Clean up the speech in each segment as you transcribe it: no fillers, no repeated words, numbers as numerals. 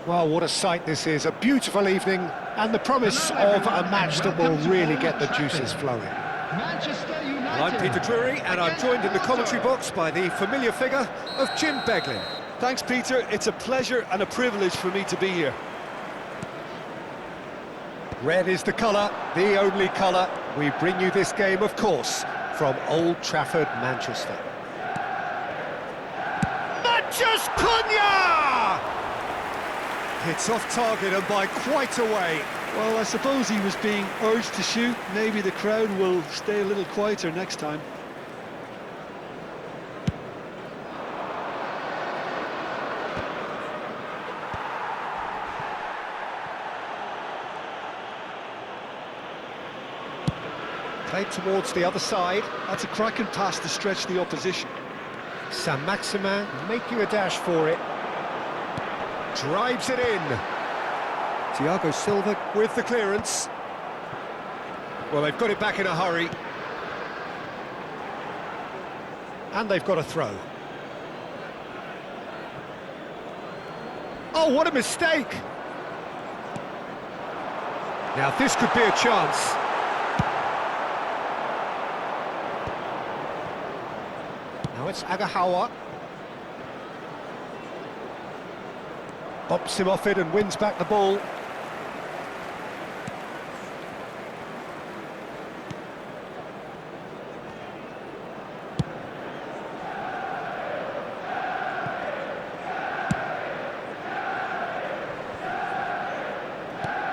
Well, what a sight this is. A beautiful evening and the promise of a match that will really get the juices flowing. And I'm Peter Drury, and I'm joined in the commentary box by the familiar figure of Jim Beglin. Thanks, Peter. It's a pleasure and a privilege for me to be here. Red is the colour, the only colour. We bring you this game, of course, from Old Trafford, Manchester. Manchester Cunha! It's off target and by quite a way. Well, I suppose he was being urged to shoot. Maybe the crowd will stay a little quieter next time. Played towards the other side. That's a cracking pass to stretch the opposition. Saint-Maximin making a dash for it. Drives it in. Thiago Silva with the clearance. Well, they've got it back in a hurry. And they've got a throw. Oh, what a mistake! Now, this could be a chance. Now it's Agahawa. Bops him off it and wins back the ball.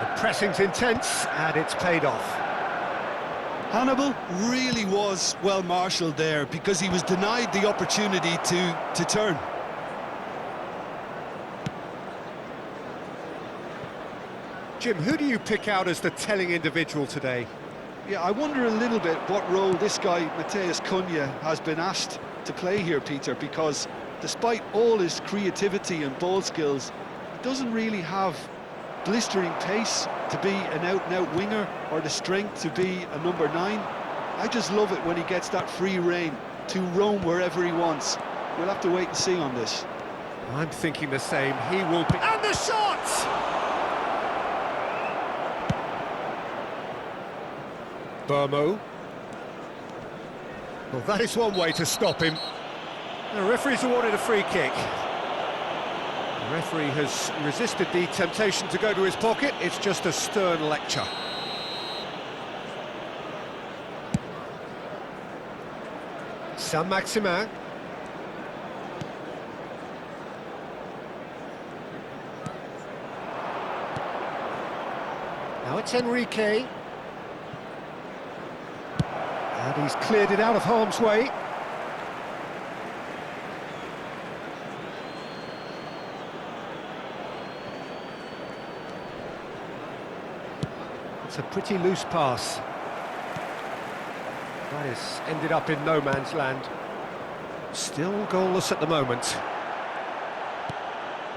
The pressing's intense and it's paid off. Hannibal really was well marshalled there because he was denied the opportunity to turn. Jim, who do you pick out as the telling individual today? Yeah, I wonder a little bit what role this guy, Matheus Cunha, has been asked to play here, Peter, because despite all his creativity and ball skills, he doesn't really have blistering pace to be an out-and-out winger or the strength to be a number 9. I just love it when he gets that free rein to roam wherever he wants. We'll have to wait and see on this. I'm thinking the same. He will be... And the shot! Burmo. Well, that is one way to stop him. The referee's awarded a free kick. The referee has resisted the temptation to go to his pocket. It's just a stern lecture. Saint-Maximin. Now it's Enrique. And he's cleared it out of harm's way. It's a pretty loose pass. That has ended up in no man's land. Still goalless at the moment.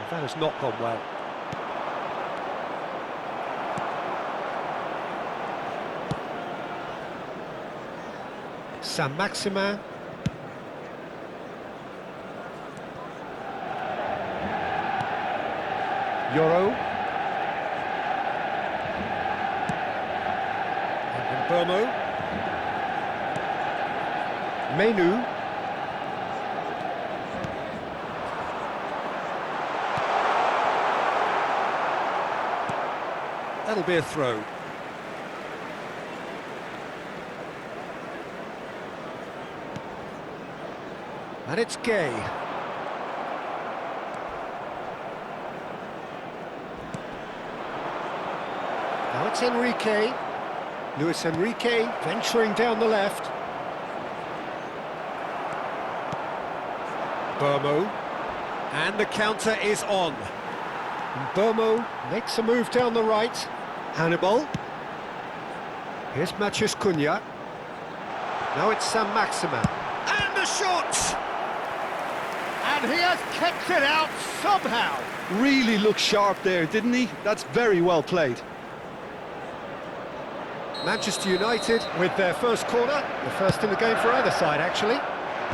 That has not gone well. Saint-Maximin. Yoro. And Burmo. Menu. That'll be a throw. And it's Gay. Now it's Enrique. Luis Enrique venturing down the left. Burmo. And the counter is on. And Burmo makes a move down the right. Hannibal. Here's Matheus Cunha. Now it's Saint-Maximin. And the shot! And he has kept it out somehow. Really looked sharp there, didn't he? That's very well played. Manchester United with their first corner, the first in the game for either side, actually.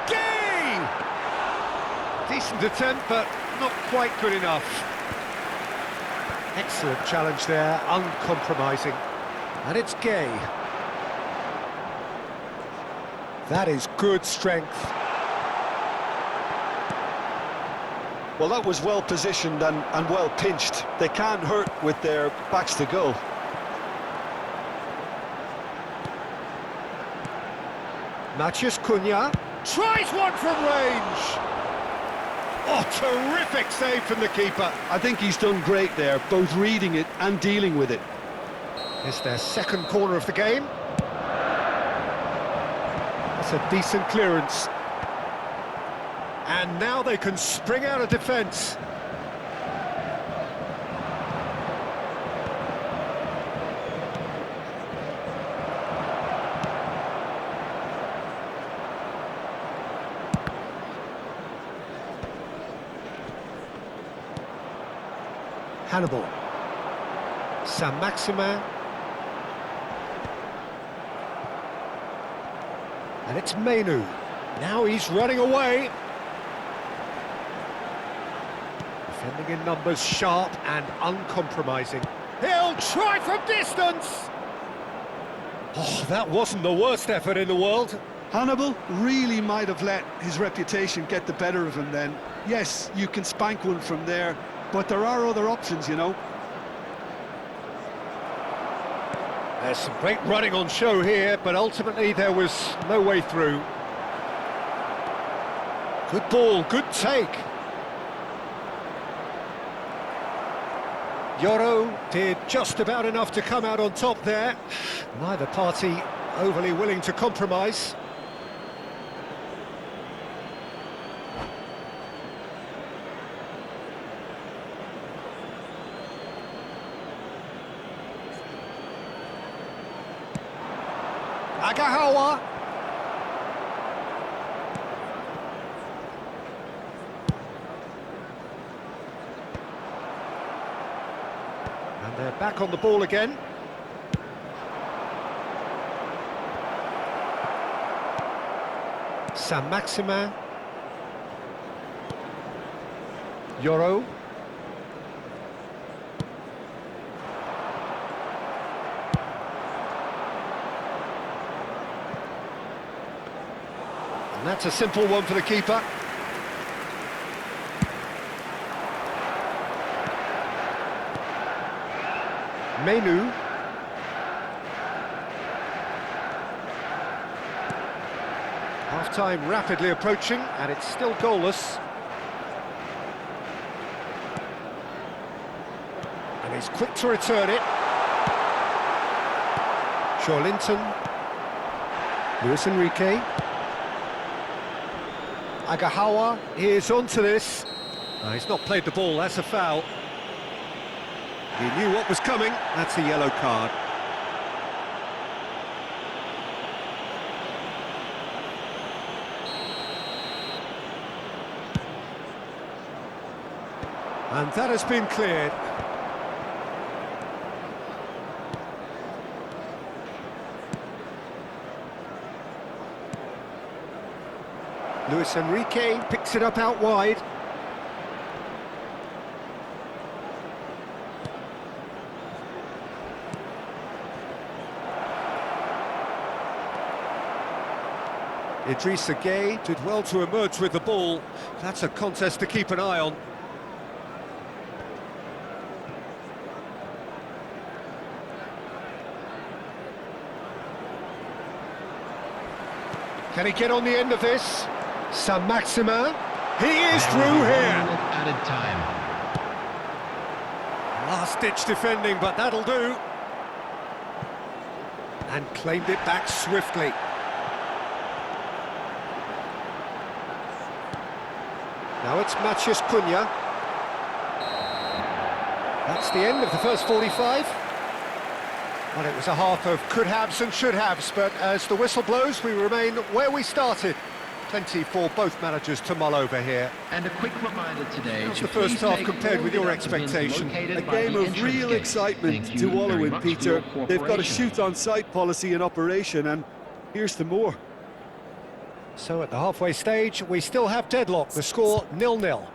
Gay! Decent attempt, but not quite good enough. Excellent challenge there, uncompromising. And it's Gay. That is good strength. Well, that was well positioned and well pinched. They can't hurt with their backs to goal. Matheus Cunha tries one from range. Oh, terrific save from the keeper. I think he's done great there, both reading it and dealing with it. It's their second corner of the game. That's a decent clearance. And now they can spring out of defence. Hannibal. Saint-Maximin. And it's Menu. Now he's running away. Defending in numbers, sharp and uncompromising. He'll try from distance! Oh, that wasn't the worst effort in the world. Hannibal really might have let his reputation get the better of him then. Yes, you can spank one from there, but there are other options, you know. There's some great running on show here, but ultimately there was no way through. Good ball, good take. Yoro did just about enough to come out on top there. Neither party overly willing to compromise. Agahawa. And they're back on the ball again. Saint-Maximin. Yoro. And that's a simple one for the keeper. Menu. Half-time rapidly approaching, and it's still goalless. And he's quick to return it. Linton. Luis Enrique. Agahawa is onto this. He's not played the ball, that's a foul. He knew what was coming, that's a yellow card. And that has been cleared. Luis Enrique picks it up out wide. Idrissa Gueye did well to emerge with the ball. That's a contest to keep an eye on. Can he get on the end of this? Saint-Maximin. He is through here. Added time. Last-ditch defending, but that'll do. And claimed it back swiftly. Now it's Matheus Cunha. That's the end of the first 45. Well, it was a half of could-haves and should-haves, but as the whistle blows, we remain where we started. Plenty for both managers to mull over here. And a quick reminder today. How's the first half compared with your expectation? A game of real excitement to wallow in, Peter. They've got a shoot-on-sight policy in operation, and here's to more. So at the halfway stage, we still have deadlock. The score 0-0.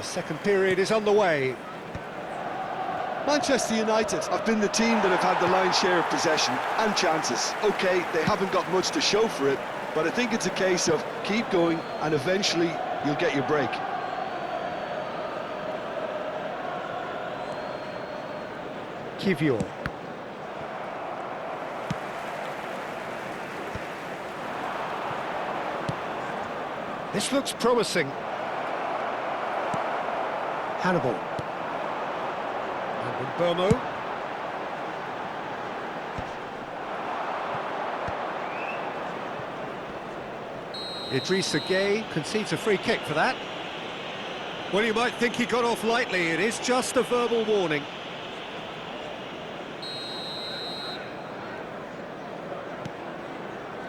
Second period is underway. Manchester United have been the team that have had the lion's share of possession and chances. OK, they haven't got much to show for it, but I think it's a case of keep going and eventually you'll get your break. Kivior. This looks promising. Hannibal. And Burmo. Idrissa Gueye concedes a free kick for that. Well, you might think he got off lightly. It is just a verbal warning.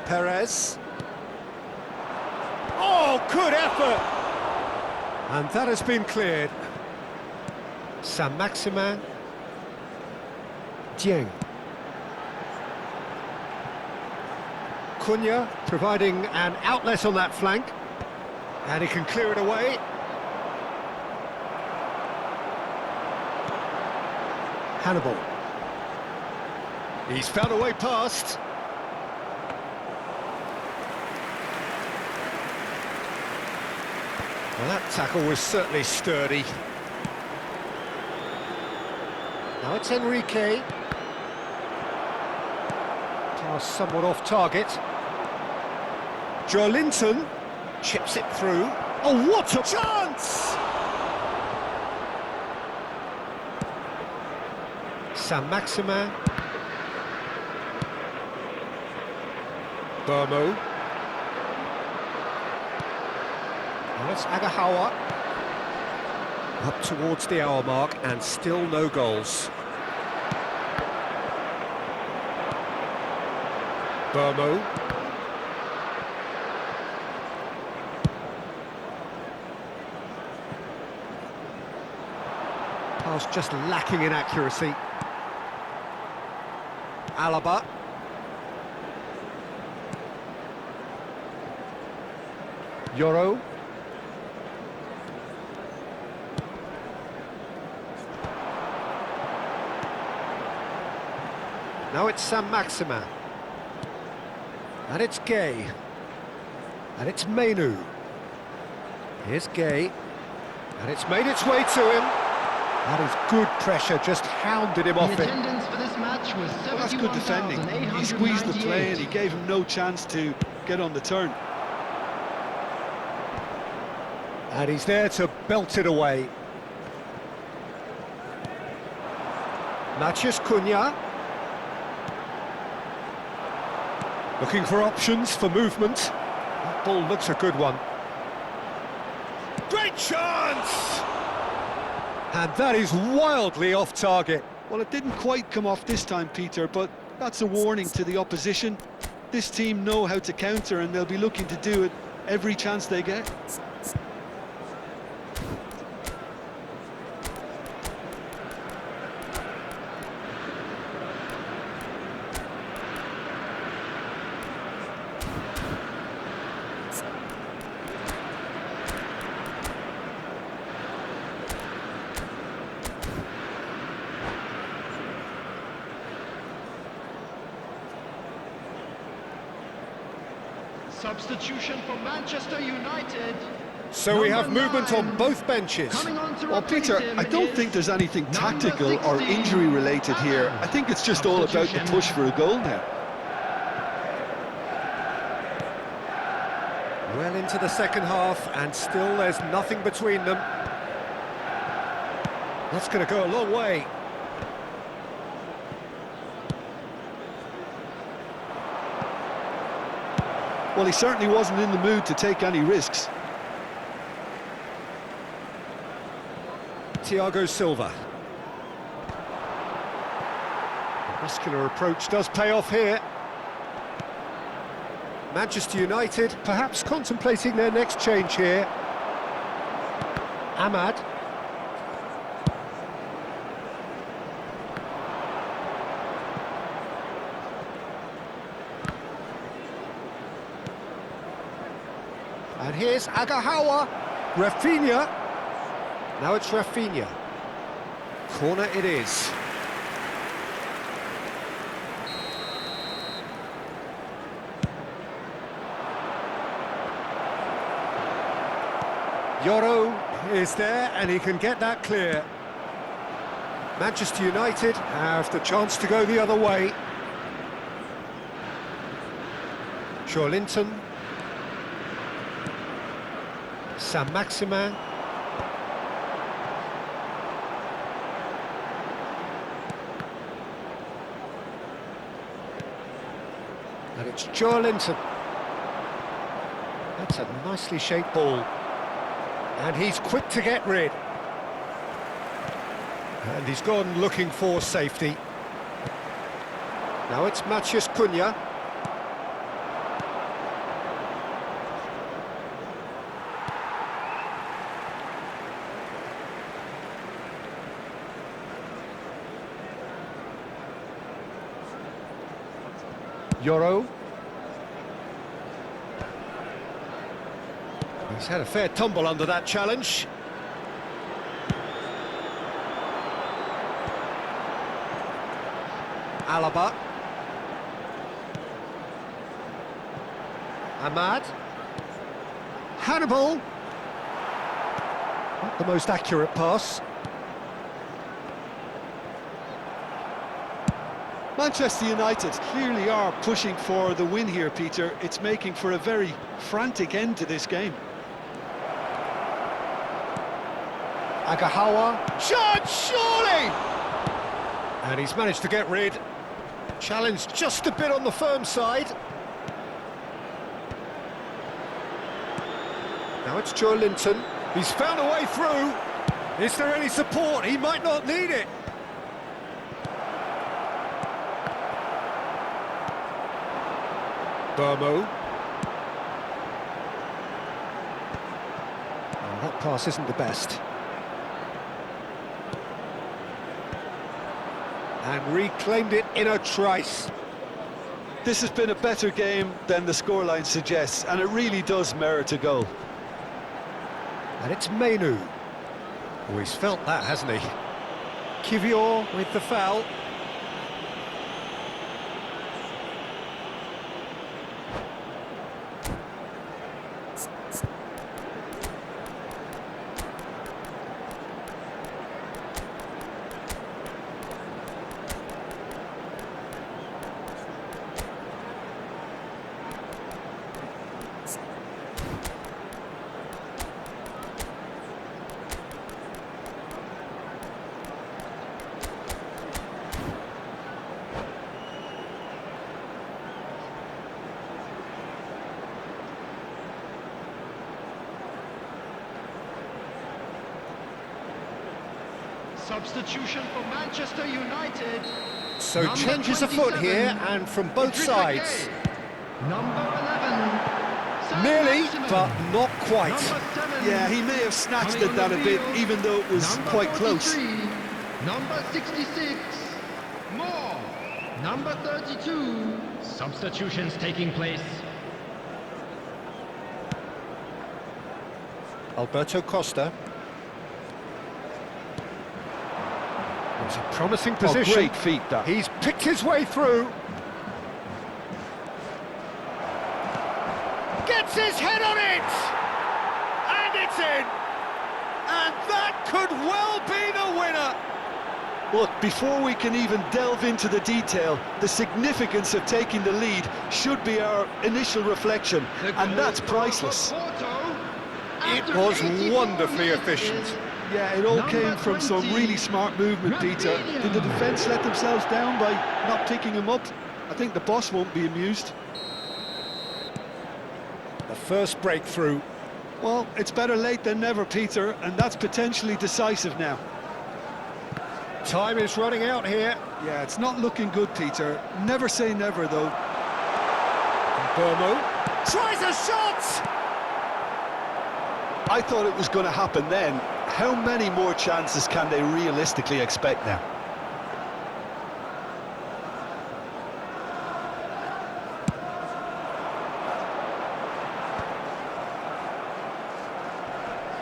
Perez. Oh, good effort! And that has been cleared. Saint-Maximin. Dieng. Cunha providing an outlet on that flank. And he can clear it away. Hannibal. He's found a way past. Well, that tackle was certainly sturdy. Now it's Enrique. Pass somewhat off target. Joelinton chips it through. Oh, what a chance! Saint-Maximin. Burmo. Well, it's Agahawa. Up towards the hour mark and still no goals. Burmo. Pass just lacking in accuracy. Alaba. Yoro. Now it's Saint-Maximin. And it's Gueye. And it's Menu. Here's Gueye. And it's made its way to him. That is good pressure, just hounded him off it. Attendance for this match was Well, that's good defending. He squeezed the play and he gave him no chance to get on the turn. And he's there to belt it away. Matheus Cunha. Looking for options for movement. That ball looks a good one. Great chance! And that is wildly off target. Well, it didn't quite come off this time, Peter, but that's a warning to the opposition. This team know how to counter and they'll be looking to do it every chance they get. Substitution for Manchester United. So we have Number movement 9. on both benches. Coming on to Well, replace Peter, him I don't is think there's anything number tactical or 16, injury-related here. I think it's just all about the push for a goal now. Well into the second half, and still there's nothing between them. That's going to go a long way. Well, he certainly wasn't in the mood to take any risks. Thiago Silva. The muscular approach does pay off here. Manchester United perhaps contemplating their next change here. Ahmad. And here's Agahawa. Rafinha. Now it's Rafinha. Corner it is. Yoro is there and he can get that clear. Manchester United have the chance to go the other way. Linton. Saint-Maximin. And it's Linton. That's a nicely shaped ball. And he's quick to get rid. And he's gone looking for safety. Now it's Cunha. Yoro. He's had a fair tumble under that challenge. Alaba. Ahmad. Hannibal. Not the most accurate pass. Manchester United clearly are pushing for the win here, Peter. It's making for a very frantic end to this game. Agahawa. Shot, surely! And he's managed to get rid. Challenge just a bit on the firm side. Now it's Linton. He's found a way through. Is there any support? He might not need it. Burmo. Oh, that pass isn't the best. And reclaimed it in a trice. This has been a better game than the scoreline suggests, and it really does merit a goal. And it's Menu. Oh, he's felt that, hasn't he? Kivior with the foul. Substitution for Manchester United. So Number changes afoot 27, here, and from both sides. Number 11. Nearly, Saint-Maximin. but not quite. Number 7. Yeah, he may have snatched Coming at that on a the bit, field. even though it was Number quite close. 43. Number 66. More. Number 32. Substitutions taking place. Alberto Costa. It's a promising position. Oh, great feat, that. He's picked his way through. Gets his head on it! And it's in! And that could well be the winner! Look, before we can even delve into the detail, the significance of taking the lead should be our initial reflection, and that's priceless. It was wonderfully efficient. Yeah, it all Number came from some 20, really smart movement, Peter. Rafinha. Did the defence let themselves down by not picking him up? I think the boss won't be amused. The first breakthrough. Well, it's better late than never, Peter, and that's potentially decisive now. Time is running out here. Yeah, it's not looking good, Peter. Never say never, though. Burmo tries a shot! I thought it was going to happen then. How many more chances can they realistically expect now?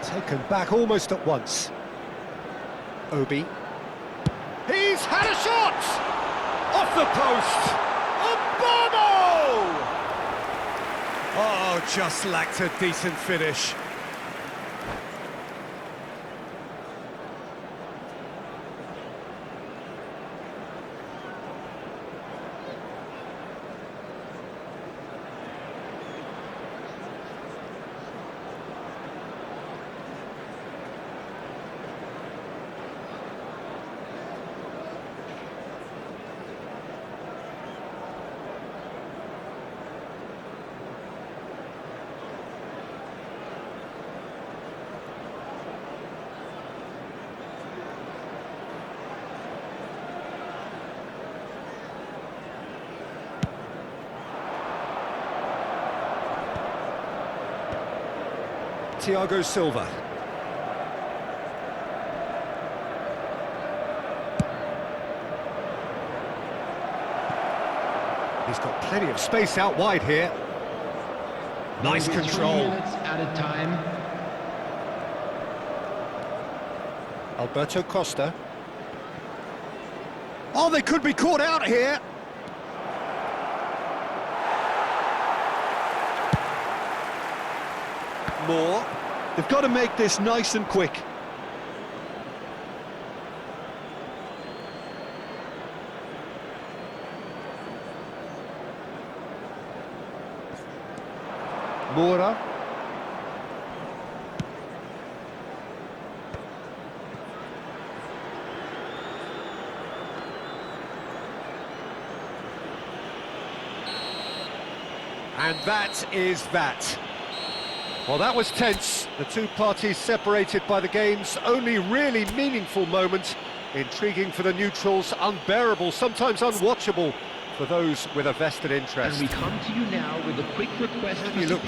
Taken back almost at once. Obi. He's had a shot! Off the post! Obama! Oh, just lacked a decent finish. Thiago Silva. He's got plenty of space out wide here. Nice Maybe 3 control. minutes added time. Alberto Costa. Oh, they could be caught out here. Moore. They've got to make this nice and quick. Moura. And that is that. Well, that was tense. The two parties separated by the game's only really meaningful moment. Intriguing for the neutrals, unbearable, sometimes unwatchable for those with a vested interest. And we come to you now with a quick request. You look back